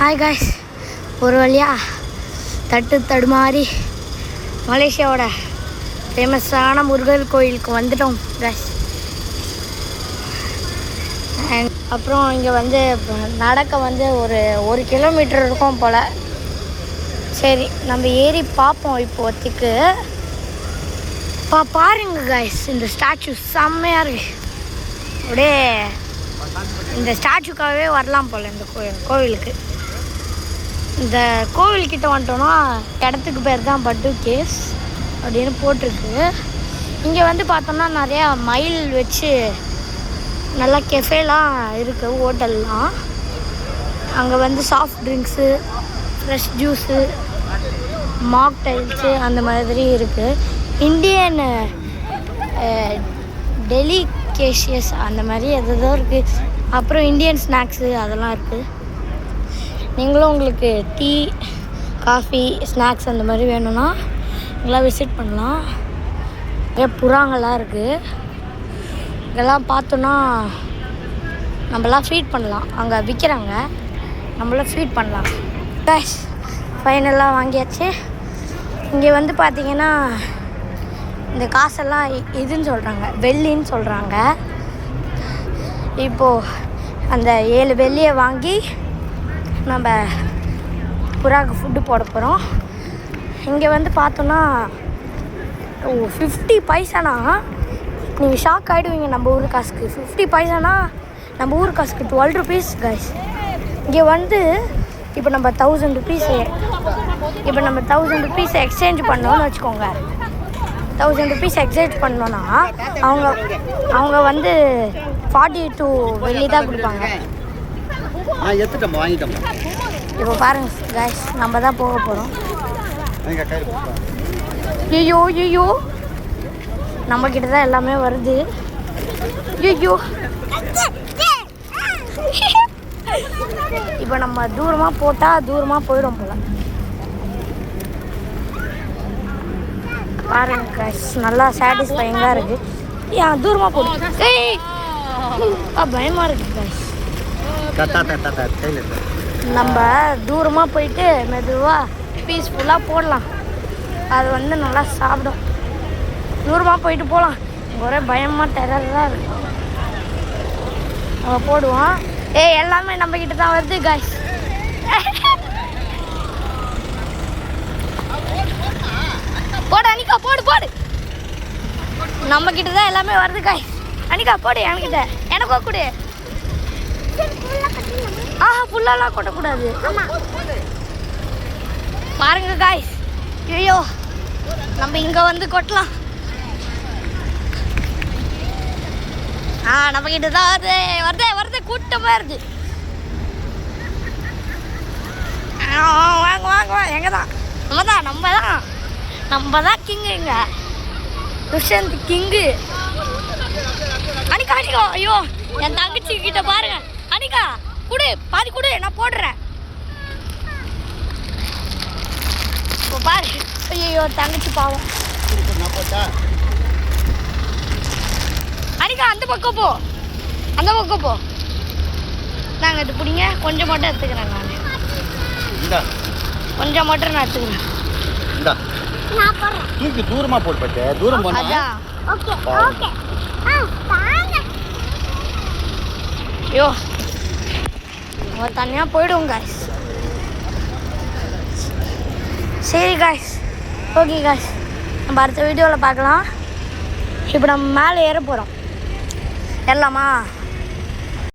Hi guys, ஒரு வழியாக தடுமாறி மலேசியாவோட ஃபேமஸான முருகர் கோயிலுக்கு வந்துட்டோம் காய்ஸ். அப்புறம் இங்கே நடக்க ஒரு கிலோமீட்டர் இருக்கும் போல். சரி, நம்ம ஏறி பார்ப்போம். இப்போதைக்கு பாருங்க காய்ஸ், இந்த ஸ்டாச்சு செம்மையாக இருக்கு. அப்படியே இந்த ஸ்டாச்சுக்காகவே வரலாம் போல் இந்த கோவிலுக்கு. இந்த கோவில்கிட்ட வந்துட்டோன்னா இடத்துக்கு பேர் தான் பட்டு கேஸ் அப்படின்னு போட்டிருக்கு. இங்கே பார்த்தோம்னா நிறையா மயில் வச்சு நல்லா கெஃபேலாம் இருக்குது, ஹோட்டல்லாம். அங்கே சாஃப்ட் ட்ரிங்க்ஸு, ஃப்ரெஷ் ஜூஸு, மாக்டைல்ஸு அந்த மாதிரி இருக்குது. இந்தியன் டெலிகேஷியஸ் அந்த மாதிரி எதோ இருக்குது. அப்புறம் இந்தியன் ஸ்நாக்ஸு அதெல்லாம் இருக்குது. நீங்களும் உங்களுக்கு டீ, காஃபி, ஸ்நாக்ஸ் அந்த மாதிரி வேணும்னா இதெல்லாம் விசிட் பண்ணலாம். நிறைய புறாங்கள்லாம் இருக்குது. இதெல்லாம் பார்த்தோன்னா நம்மளாம் ஃபீட் பண்ணலாம். அங்கே விற்கிறாங்க, நம்மளாம் ஃபீட் பண்ணலாம். கேஷ் ஃபைனலாக வாங்கியாச்சு. இங்கே பார்த்தீங்கன்னா இந்த காசெல்லாம் இதுன்னு சொல்கிறாங்க, வெள்ளின்னு சொல்கிறாங்க. இப்போது அந்த 7 வெள்ளியை வாங்கி நம்ம புறாவுக்கு ஃபுட்டு போட போகிறோம். இங்கே பார்த்தோன்னா 50 பைசானா நீங்கள் ஷாக் ஆகிடுவீங்க. நம்ம ஊர் காசுக்கு 50 பைசானா நம்ம ஊர் காசுக்கு 12 rupees கைஸ். இங்கே இப்போ நம்ம 1000 rupees, இப்போ நம்ம 1000 rupees எக்ஸ்சேஞ்ச் பண்ணோன்னு வச்சுக்கோங்க. 1000 rupees எக்ஸ்சேஞ்ச் பண்ணோன்னா அவங்க 42 வெள்ளி தான் கொடுப்பாங்க. இப்போ பாருங்க கைஸ், நம்ம தான் போக போகிறோம். ஐயோ நம்மக்கிட்ட தான் எல்லாமே வருது. ஐயோ இப்போ நம்ம தூரமாக போட்டால் தூரமாக போயிடும் போல. பாருங்க கைஸ், நல்லா சாட்டிஸ்ஃபைங்காக இருக்குது. ஏன் தூரமாக போடும், பயமாக இருக்குது கைஸ். நம்ம தூரமாக போயிட்டு மெதுவாக பீஸ்ஃபுல்லாக போடலாம். அது நல்லா சாப்பிடும். தூரமாக போயிட்டு போகலாம். ஒரே பயமாக டெரராக இருக்கும். நம்ம போடுவோம். எல்லாமே நம்மக்கிட்ட தான் வருது கைஸ். போடு அனிகா, போடு. நம்மக்கிட்ட தான் எல்லாமே வருது கைஸ். அனிகா போடு, என்கிட்ட எனக்கும் கொடு. ஃபுல்லாலாம் கொட்டக்கூடாது. பாருங்க காய்ஸ், ஐயோ நம்ம இங்கே கொட்டலாம். நம்ம கிட்ட தான் வருது கூட்டமாக இருக்கு. வாங்க எங்க தான் நம்ம தான் கிங்கு. இங்க துஷந்த் கிங்கு. அனிகா ஐயோ, என் தங்கச்சி கிட்ட பாருங்க. அனிகா குடு, பாதி குடு, நான் போடுறேன். இப்போ பாரு, ஐயோ தங்கச்சி பாவம். அனிகா அந்த பக்கம் போ. நாங்கள் இது பிடிங்க, கொஞ்சம் மட்டும் எடுத்துக்கிறேன். நான் கொஞ்சம் மட்டும் நான் எடுத்துக்கிறேன். தூரமா போட்டு தூரம் போனா ஐயோ தனியாக போயிடுவோம் காய்ஸ். சரி காய்ஸ், ஓகே காய்ஸ், நம்ம அடுத்த வீடியோவில் பார்க்கலாம். இப்போ நம்ம மேலே ஏற போகிறோம். ஏறலாமா?